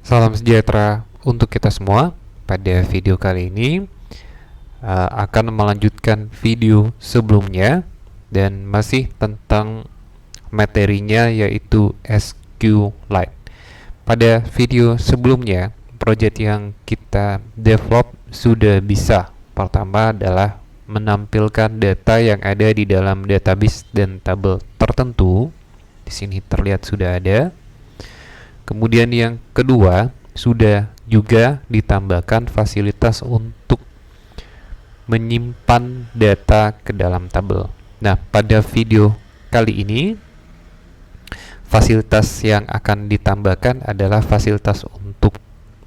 Salam sejahtera untuk kita semua. Pada video kali ini akan melanjutkan video sebelumnya dan masih tentang materinya yaitu SQLite. Pada video sebelumnya, project yang kita develop sudah bisa. Pertama adalah menampilkan data yang ada di dalam database dan tabel tertentu. Di sini terlihat sudah ada. Kemudian yang kedua, sudah juga ditambahkan fasilitas untuk menyimpan data ke dalam tabel. Nah, pada video kali ini, fasilitas yang akan ditambahkan adalah fasilitas untuk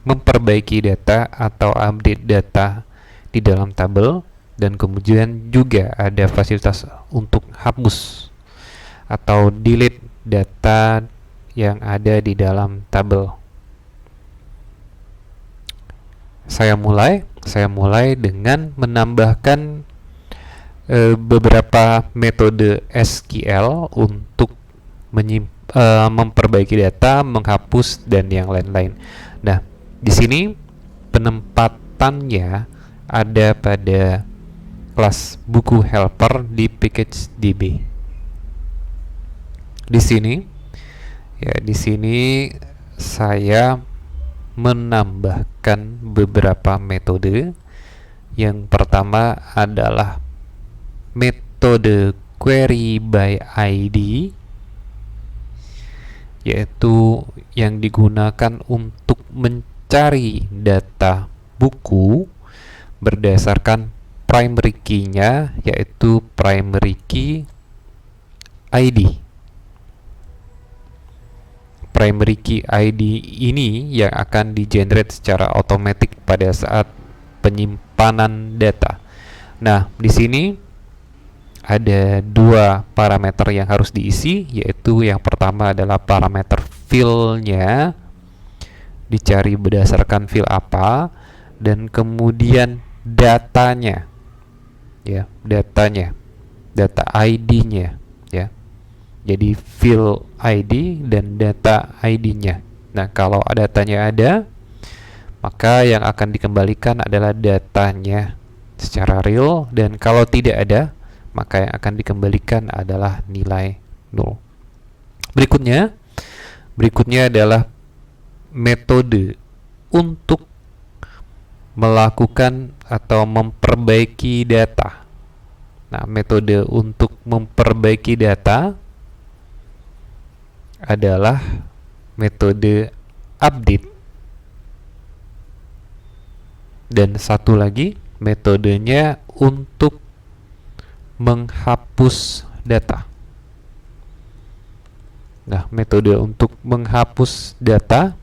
memperbaiki data atau update data di dalam tabel, dan kemudian juga ada fasilitas untuk hapus atau delete data yang ada di dalam tabel. Saya mulai dengan menambahkan beberapa metode SQL untuk memperbaiki data, menghapus, dan yang lain-lain. Nah, di sini penempatannya ada pada kelas buku helper di package DB. Di sini saya menambahkan beberapa metode. Yang pertama adalah metode query by ID, yaitu yang digunakan untuk mencari data buku berdasarkan primary key-nya, yaitu primary key ID. Primary key ID ini yang akan di-generate secara otomatis pada saat penyimpanan data. Nah, di sini ada dua parameter yang harus diisi, yaitu yang pertama adalah parameter fill-nya, dicari berdasarkan fill apa, dan kemudian datanya, data ID-nya, ya. Jadi fill ID dan data ID-nya. Nah, kalau datanya ada, maka yang akan dikembalikan adalah datanya secara real, dan kalau tidak ada, maka yang akan dikembalikan adalah nilai 0. Berikutnya adalah metode untuk melakukan atau memperbaiki data. Nah, metode untuk memperbaiki data adalah metode update, dan satu lagi metodenya untuk menghapus data. Nah, metode untuk menghapus data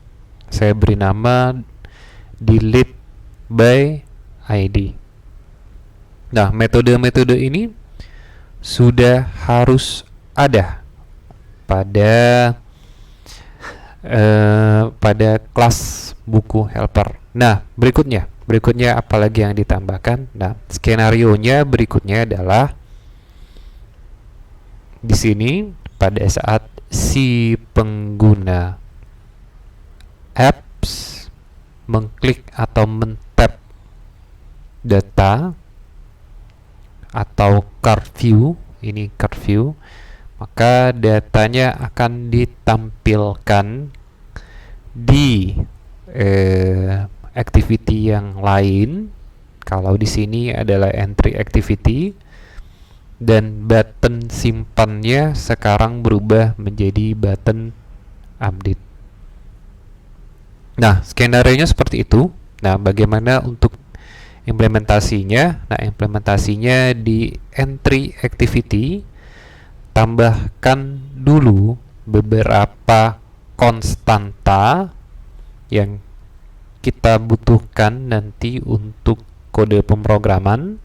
saya beri nama delete by ID. Nah, metode-metode ini sudah harus ada pada kelas buku helper. Nah, berikutnya apalagi yang ditambahkan? Nah, skenario-nya berikutnya adalah di sini pada saat si pengguna apps mengklik atau men-tap data atau card view, ini card view, maka datanya akan ditampilkan di activity yang lain. Kalau di sini adalah entry activity, dan button simpannya sekarang berubah menjadi button update. Nah, skenario-nya seperti itu. Nah, bagaimana untuk implementasinya? Nah, implementasinya di entry activity, tambahkan dulu beberapa konstanta yang kita butuhkan nanti untuk kode pemrograman.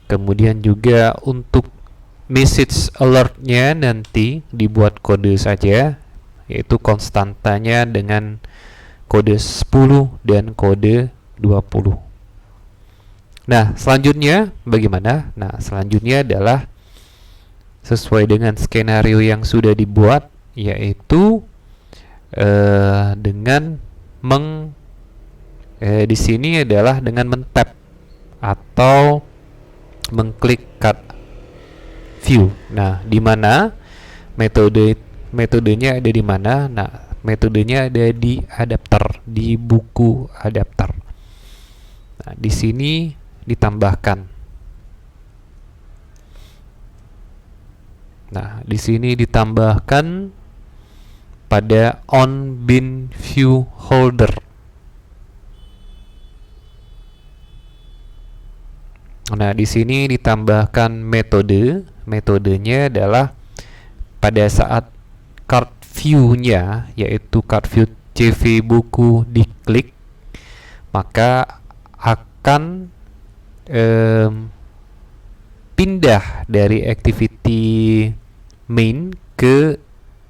Kemudian juga untuk message alert-nya nanti dibuat kode saja, yaitu konstantanya dengan kode 10 dan kode 20. Nah, selanjutnya bagaimana? Nah, selanjutnya adalah sesuai dengan skenario yang sudah dibuat, yaitu dengan di sini adalah dengan men-tap atau mengklik card view. Nah, di mana metodenya ada di mana? Nah, metodenya ada di adapter, di buku adapter. Nah, di sini ditambahkan. Nah, di sini ditambahkan pada on bin view holder. Nah, di sini ditambahkan metode. Metodenya adalah pada saat card view-nya, yaitu card view CV buku diklik, maka akan pindah dari activity main ke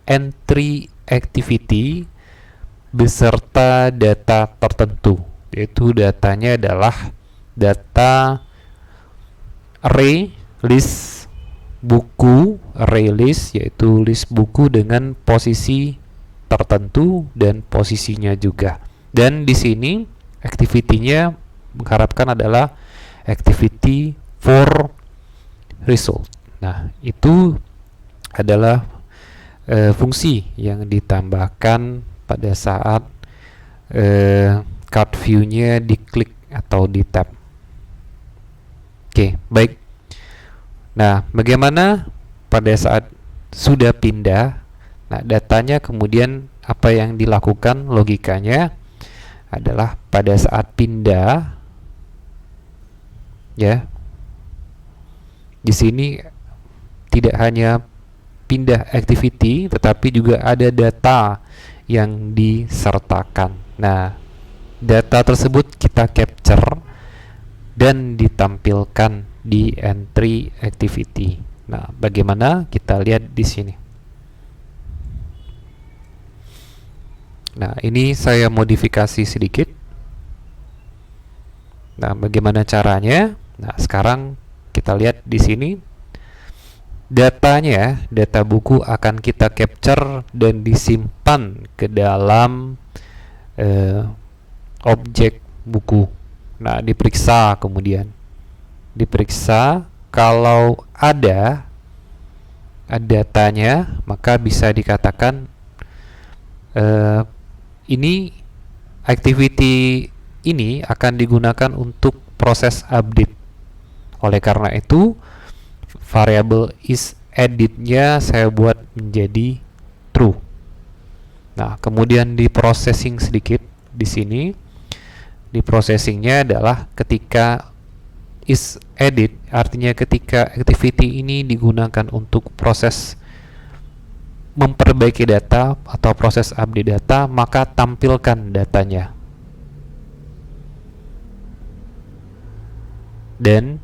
entry activity beserta data tertentu, yaitu datanya adalah data array list buku, array list yaitu list buku dengan posisi tertentu dan posisinya juga. Dan di sini activity-nya mengharapkan adalah activity for result. Nah, itu adalah fungsi yang ditambahkan pada saat card view-nya diklik atau di tap. Oke, baik. Nah, bagaimana pada saat sudah pindah? Nah, datanya kemudian apa yang dilakukan, logikanya adalah pada saat pindah, ya. Di sini tidak hanya pindah activity, tetapi juga ada data yang disertakan. Nah, data tersebut kita capture dan ditampilkan di entry activity. Nah, bagaimana? Kita lihat di sini. Nah, ini saya modifikasi sedikit. Nah, bagaimana caranya? Nah, sekarang kita lihat di sini. Datanya, data buku akan kita capture dan disimpan ke dalam objek buku. Nah, diperiksa kemudian. Diperiksa kalau ada datanya, maka bisa dikatakan ini activity ini akan digunakan untuk proses update. Oleh karena itu, variable isEdit-nya saya buat menjadi true. Nah, kemudian di processing sedikit di sini. Di processingnya adalah ketika isEdit, artinya ketika activity ini digunakan untuk proses memperbaiki data atau proses update data, maka tampilkan datanya. Dan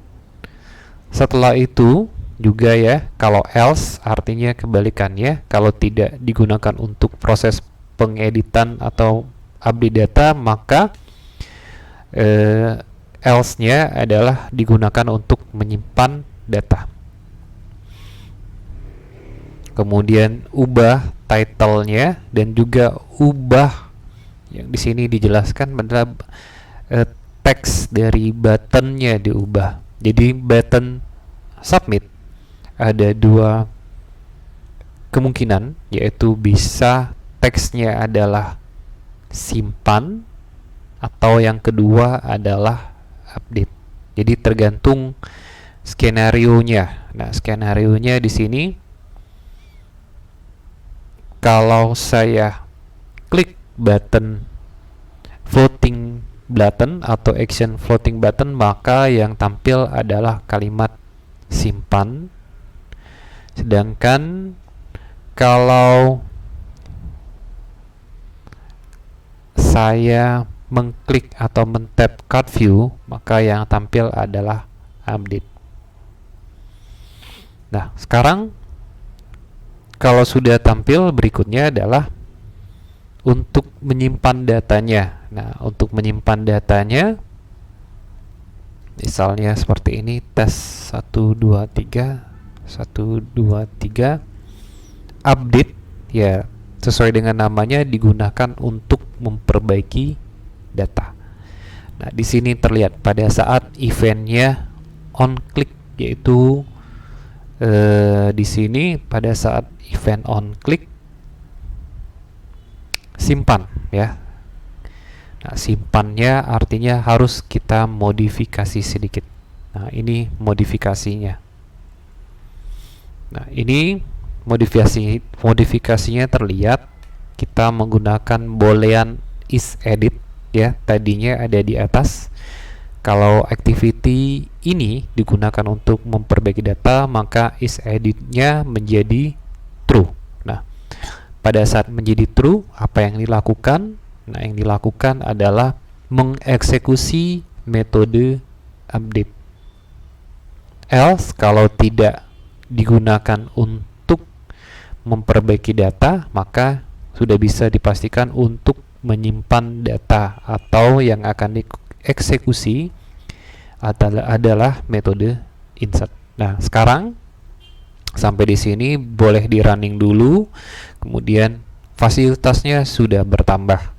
setelah itu juga ya, kalau else artinya kebalikannya, kalau tidak digunakan untuk proses pengeditan atau update data, maka else-nya adalah digunakan untuk menyimpan data. Kemudian ubah title-nya dan juga ubah yang di sini dijelaskan adalah teks dari button-nya diubah. Jadi button submit ada dua kemungkinan, yaitu bisa teksnya adalah simpan atau yang kedua adalah update. Jadi tergantung skenario-nya. Nah, skenario-nya di sini kalau saya klik button floating button atau action floating button, maka yang tampil adalah kalimat simpan. Sedangkan kalau saya mengklik atau men-tap card view, maka yang tampil adalah update. Nah, sekarang kalau sudah tampil, berikutnya adalah untuk menyimpan datanya. Nah, untuk menyimpan datanya, misalnya seperti ini, tes 123 update, ya sesuai dengan namanya digunakan untuk memperbaiki data. Nah, di sini terlihat pada saat eventnya on click, yaitu di sini pada saat event on click simpan ya. Nah, simpannya artinya harus kita modifikasi sedikit. Nah, ini modifikasinya. Nah, ini modifikasinya terlihat kita menggunakan boolean isEdit ya, tadinya ada di atas. Kalau activity ini digunakan untuk memperbaiki data, maka isEdit-nya menjadi true. Nah, pada saat menjadi true, apa yang dilakukan? Nah, yang dilakukan adalah mengeksekusi metode update. Else, kalau tidak digunakan untuk memperbaiki data, maka sudah bisa dipastikan untuk menyimpan data, atau yang akan dieksekusi adalah metode insert. Nah, sekarang sampai di sini boleh di running dulu, kemudian fasilitasnya sudah bertambah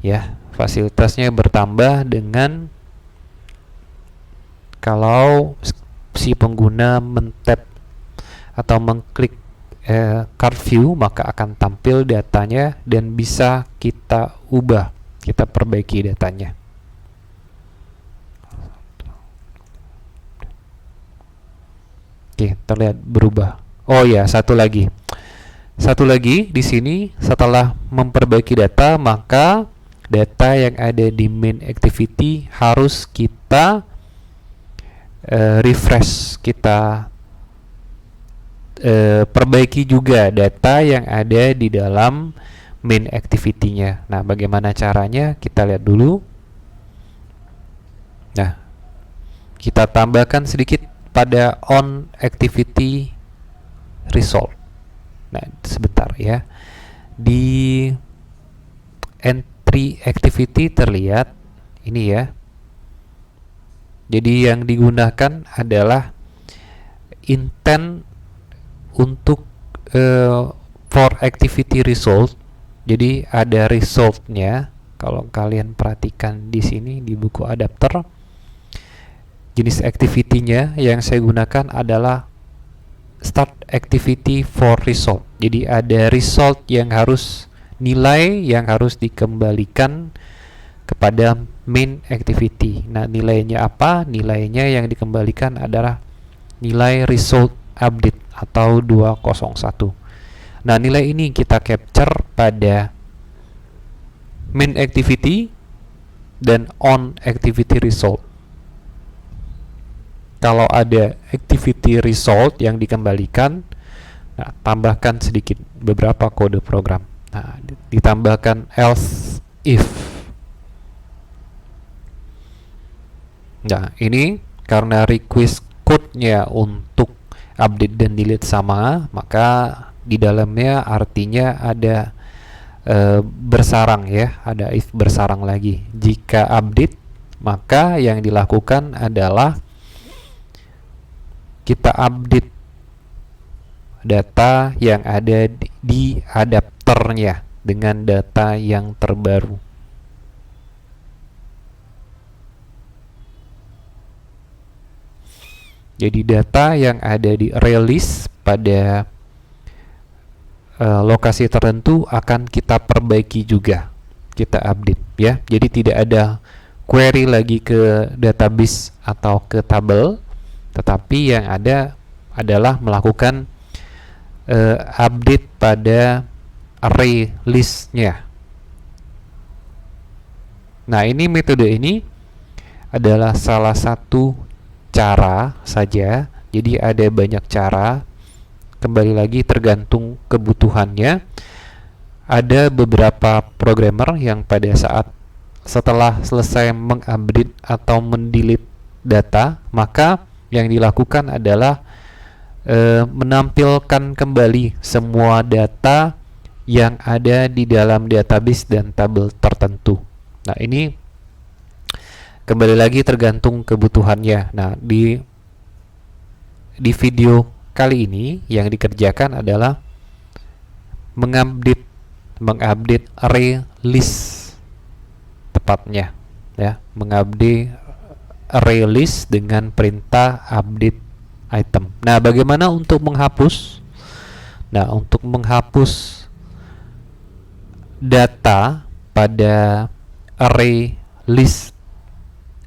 ya. Fasilitasnya bertambah dengan kalau si pengguna men-tap atau mengklik card view, maka akan tampil datanya dan bisa kita ubah, kita perbaiki datanya. Oke, terlihat berubah. Oh ya, satu lagi di sini, setelah memperbaiki data, maka data yang ada di main activity harus kita refresh, kita perbaiki juga data yang ada di dalam main activity-nya. Nah, bagaimana caranya? Kita lihat dulu. Nah, kita tambahkan sedikit pada on activity result. Nah, sebentar ya. Di entry activity terlihat ini ya. Jadi yang digunakan adalah intent untuk for activity result. Jadi ada resultnya. Kalau kalian perhatikan di sini di buku adapter, jenis activity-nya yang saya gunakan adalah start activity for result. Jadi ada result yang harus, nilai yang harus dikembalikan kepada main activity. Nah, nilainya apa? Nilainya yang dikembalikan adalah nilai result update atau 201. Nah, nilai ini kita capture pada main activity dan on activity result. Kalau ada activity result yang dikembalikan, nah, tambahkan sedikit beberapa kode program. Nah, ditambahkan else if. Nah, ini karena request code-nya untuk update dan delete sama, maka di dalamnya artinya ada bersarang ya, ada if bersarang lagi. Jika update, maka yang dilakukan adalah kita update data yang ada di adapternya dengan data yang terbaru. Jadi data yang ada di release pada lokasi tertentu akan kita perbaiki juga, kita update ya. Jadi tidak ada query lagi ke database atau ke tabel, tetapi yang ada adalah melakukan update pada array list-nya. Nah, ini metode ini adalah salah satu cara saja. Jadi ada banyak cara, kembali lagi tergantung kebutuhannya. Ada beberapa programmer yang pada saat setelah selesai mengupdate atau mendelete data, maka yang dilakukan adalah menampilkan kembali semua data yang ada di dalam database dan tabel tertentu. Nah, ini kembali lagi tergantung kebutuhannya. Nah, di video kali ini yang dikerjakan adalah mengupdate mengupdate array list tepatnya ya, mengupdate array list dengan perintah update item. Nah, bagaimana untuk menghapus? Nah, untuk menghapus data pada array list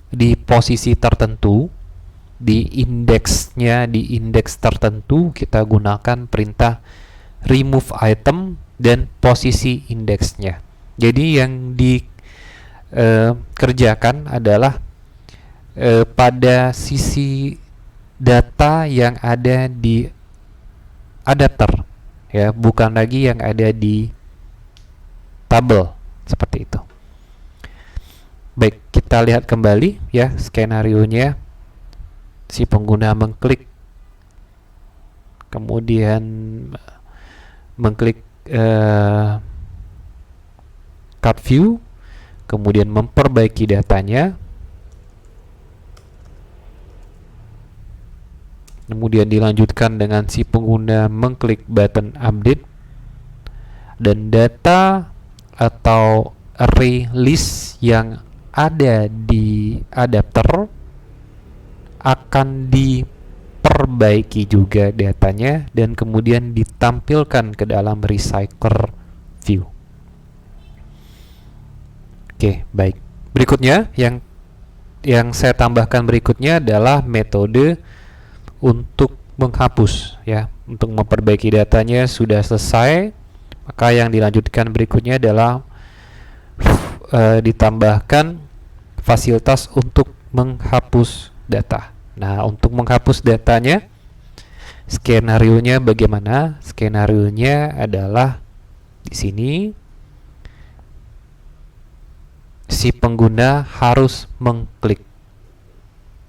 di posisi tertentu, di indeks tertentu, kita gunakan perintah remove item dan posisi indeksnya. Jadi yang dikerjakan adalah pada sisi data yang ada di adapter ya, bukan lagi yang ada di tabel seperti itu. Baik, kita lihat kembali ya skenarionya. Si pengguna mengklik, kemudian mengklik card view, kemudian memperbaiki datanya, kemudian dilanjutkan dengan si pengguna mengklik button update, dan data atau array list yang ada di adapter akan diperbaiki juga datanya dan kemudian ditampilkan ke dalam recycler view. Oke, baik. Berikutnya yang saya tambahkan berikutnya adalah metode untuk menghapus ya. Untuk memperbaiki datanya sudah selesai, maka yang dilanjutkan berikutnya adalah ditambahkan fasilitas untuk menghapus data. Nah, untuk menghapus datanya, skenarionya bagaimana? Skenarionya adalah di sini si pengguna harus mengklik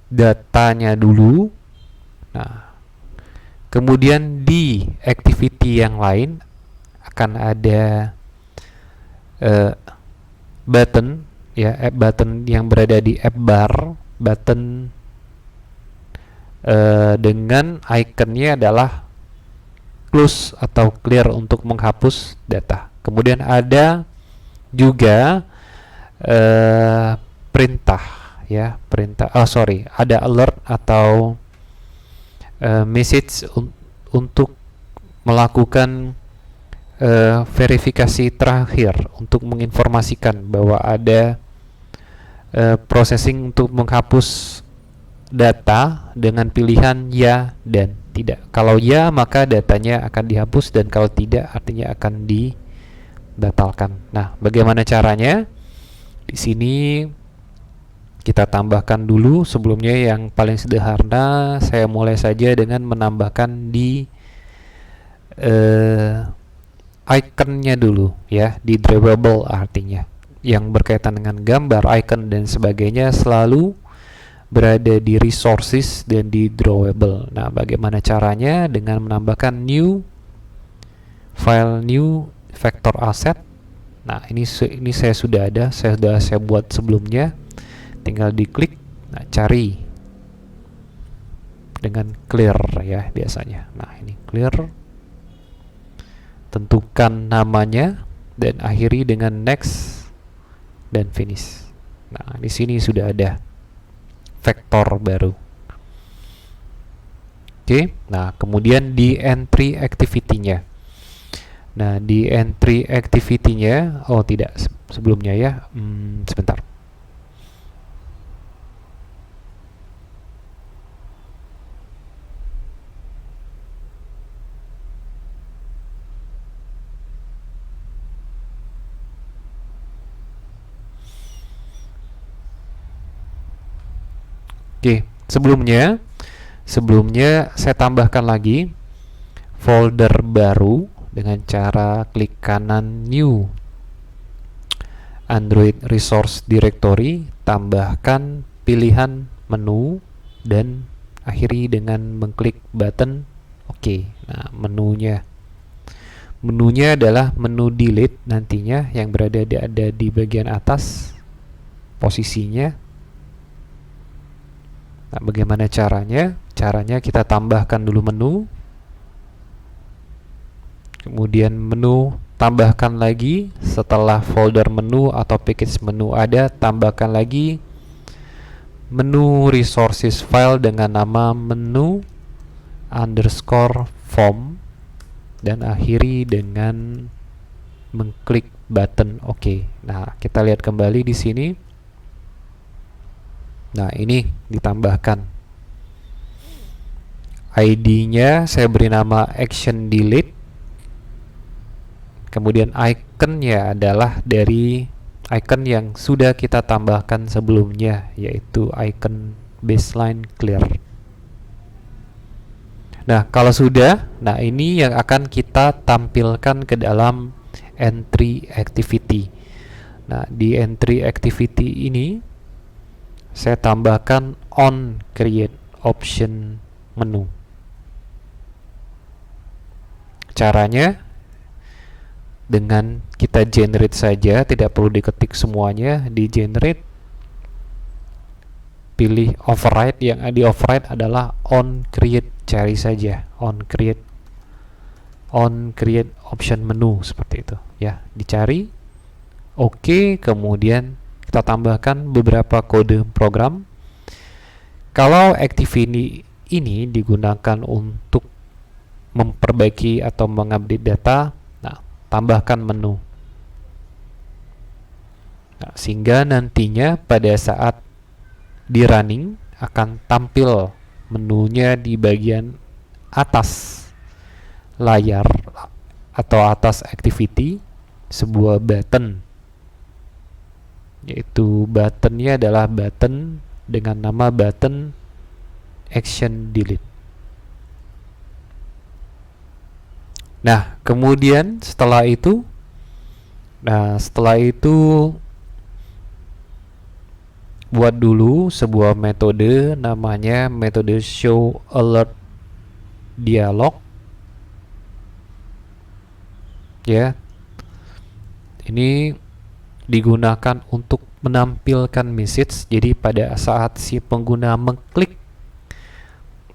datanya dulu. Nah, kemudian di activity yang lain akan ada button ya, button yang berada di app bar, button dengan ikonnya adalah close atau clear untuk menghapus data. Kemudian ada juga perintah ya, ada alert atau message untuk melakukan verifikasi terakhir untuk menginformasikan bahwa ada processing untuk menghapus data dengan pilihan ya dan tidak. Kalau ya, maka datanya akan dihapus, dan kalau tidak, artinya akan dibatalkan. Nah, bagaimana caranya? Di sini kita tambahkan dulu sebelumnya yang paling sederhana. Saya mulai saja dengan menambahkan di ikonnya dulu ya, di drawable, artinya yang berkaitan dengan gambar, icon dan sebagainya selalu berada di resources dan di drawable. Nah, bagaimana caranya? Dengan menambahkan new file, new vector asset. Nah, ini saya sudah ada, saya buat sebelumnya. Tinggal diklik, nah cari dengan clear ya biasanya. Nah, ini clear. Tentukan namanya dan akhiri dengan next dan finish. Nah, di sini sudah ada vektor baru. Oke, nah kemudian di entry activity-nya. Nah, di entry activity-nya, oh tidak, sebelumnya ya, sebentar. Oke, sebelumnya saya tambahkan lagi folder baru dengan cara klik kanan new Android Resource Directory, tambahkan pilihan menu dan akhiri dengan mengklik button OK. Nah, menunya adalah menu delete nantinya yang ada di bagian atas posisinya. Nah, bagaimana caranya? Caranya kita tambahkan dulu menu, kemudian menu tambahkan lagi setelah folder menu atau package menu ada, tambahkan lagi menu resources file dengan nama menu underscore form dan akhiri dengan mengklik button OK. Nah, kita lihat kembali di sini. Nah, ini ditambahkan. ID-nya saya beri nama action delete. Kemudian iconnya adalah dari icon yang sudah kita tambahkan sebelumnya, yaitu icon baseline clear. Nah, kalau sudah, nah ini yang akan kita tampilkan ke dalam entry activity. Nah, di entry activity ini saya tambahkan on create option menu. Caranya dengan kita generate saja, tidak perlu diketik semuanya. Di generate, pilih override, yang di override adalah on create, cari saja on create option menu seperti itu ya, dicari. Oke, kemudian kita tambahkan beberapa kode program. Kalau activity ini digunakan untuk memperbaiki atau mengupdate data, nah tambahkan menu. Nah, sehingga nantinya pada saat di running akan tampil menunya di bagian atas layar atau atas activity sebuah button, yaitu buttonnya adalah button dengan nama button action delete. Nah, kemudian setelah itu buat dulu sebuah metode namanya metode show alert dialog ya. Ini digunakan untuk menampilkan message. Jadi pada saat si pengguna mengklik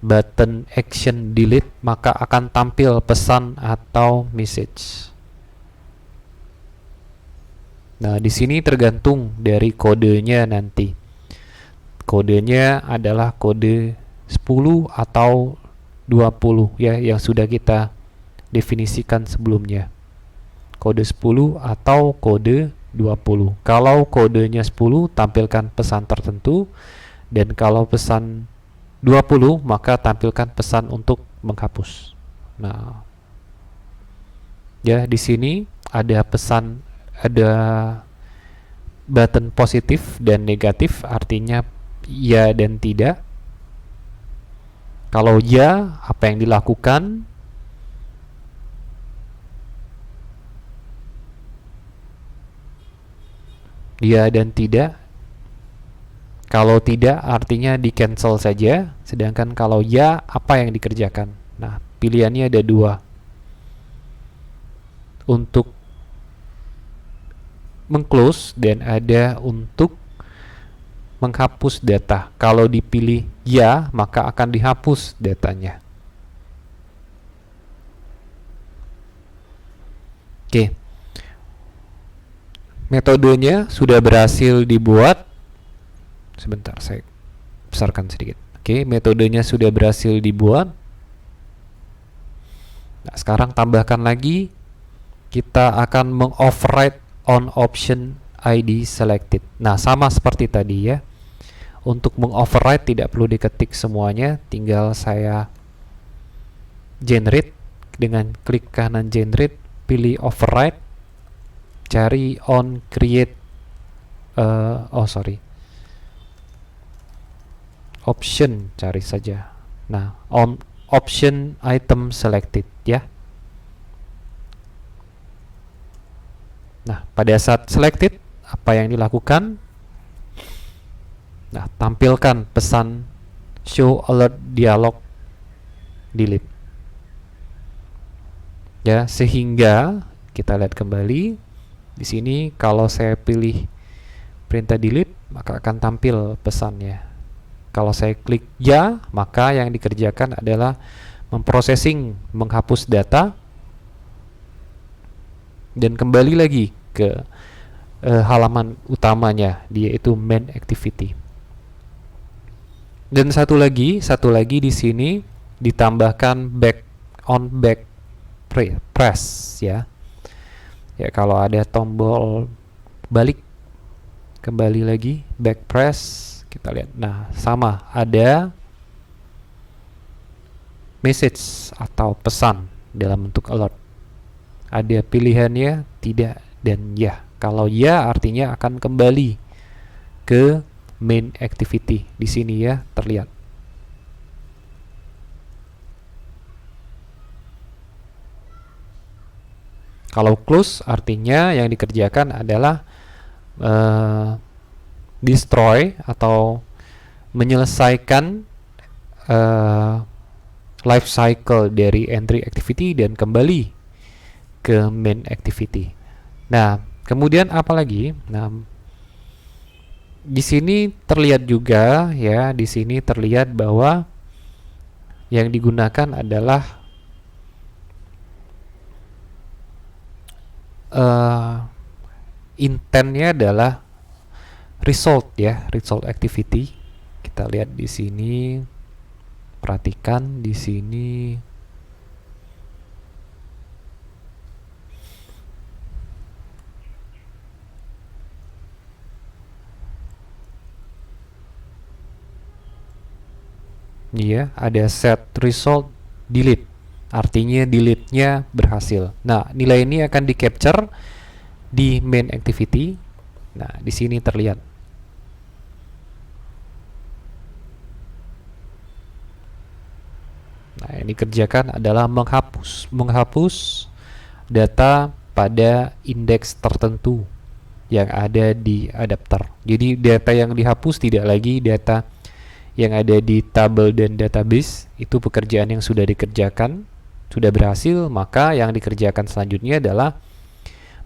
button action delete, maka akan tampil pesan atau message. Nah, di sini tergantung dari kodenya nanti. Kodenya adalah kode 10 atau 20 ya, yang sudah kita definisikan sebelumnya. Kode 10 atau kode 20. Kalau kodenya 10 tampilkan pesan tertentu, dan kalau pesan 20 maka tampilkan pesan untuk menghapus. Nah, ya di sini ada pesan, ada button positif dan negatif, artinya ya dan tidak. Kalau ya, apa yang dilakukan? Ya dan tidak. Kalau tidak, artinya di cancel saja. Sedangkan kalau ya, apa yang dikerjakan? Nah, pilihannya ada dua. Untuk mengclose dan ada untuk menghapus data. Kalau dipilih ya, maka akan dihapus datanya. Oke. Metodenya sudah berhasil dibuat. Sebentar, saya besarkan sedikit. Oke, metodenya sudah berhasil dibuat. Nah, sekarang tambahkan lagi. Kita akan mengoverride on option ID selected. Nah, sama seperti tadi ya. Untuk mengoverride tidak perlu diketik semuanya, tinggal saya generate dengan klik kanan generate, pilih override, cari on create option, cari saja. Nah, on option item selected ya. Nah, pada saat selected, apa yang dilakukan? Nah, tampilkan pesan show alert dialog delete. Ya, sehingga kita lihat kembali di sini, kalau saya pilih perintah delete, maka akan tampil pesannya. Kalau saya klik ya, maka yang dikerjakan adalah memprocessing, menghapus data. dan kembali lagi ke halaman utamanya, yaitu main activity. Dan satu lagi di sini ditambahkan back press ya. Ya, kalau ada tombol balik, kembali lagi back press, kita lihat. Nah, sama ada message atau pesan dalam bentuk alert. Ada pilihannya tidak dan ya. Kalau ya artinya akan kembali ke main activity. Di sini ya terlihat. Kalau close artinya yang dikerjakan adalah destroy atau menyelesaikan life cycle dari entry activity dan kembali ke main activity. Nah, kemudian apa lagi? Nah, di sini terlihat juga ya, di sini terlihat bahwa yang digunakan adalah intentnya adalah result ya, result activity. Kita lihat di sini, perhatikan di sini. Iya, ada set result delete. Artinya delete-nya berhasil. Nah, nilai ini akan di-capture di main activity. Nah, di sini terlihat. Nah, yang dikerjakan adalah menghapus data pada indeks tertentu yang ada di adapter. Jadi data yang dihapus tidak lagi data yang ada di tabel dan database. Itu pekerjaan yang sudah dikerjakan, sudah berhasil. Maka yang dikerjakan selanjutnya adalah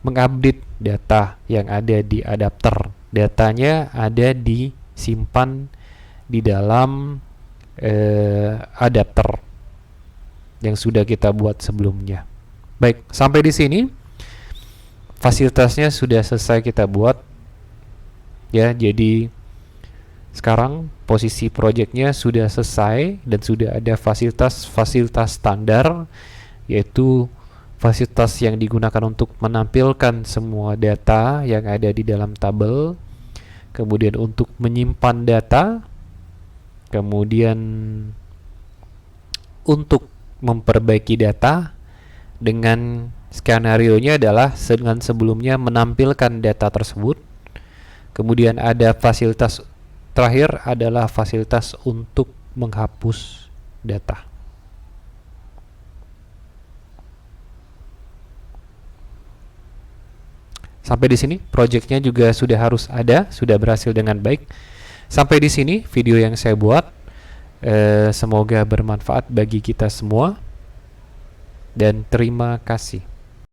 mengupdate data yang ada di adapter. Datanya ada disimpan di dalam adapter yang sudah kita buat sebelumnya. Baik, sampai di sini fasilitasnya sudah selesai kita buat ya. Jadi sekarang posisi projectnya sudah selesai dan sudah ada fasilitas standar, yaitu fasilitas yang digunakan untuk menampilkan semua data yang ada di dalam tabel, kemudian untuk menyimpan data, kemudian untuk memperbaiki data, dengan skenario-nya adalah dengan sebelumnya menampilkan data tersebut. Kemudian ada fasilitas terakhir adalah fasilitas untuk menghapus data. Sampai di sini projectnya juga sudah harus ada, sudah berhasil dengan baik. Sampai di sini video yang saya buat. Semoga bermanfaat bagi kita semua dan terima kasih.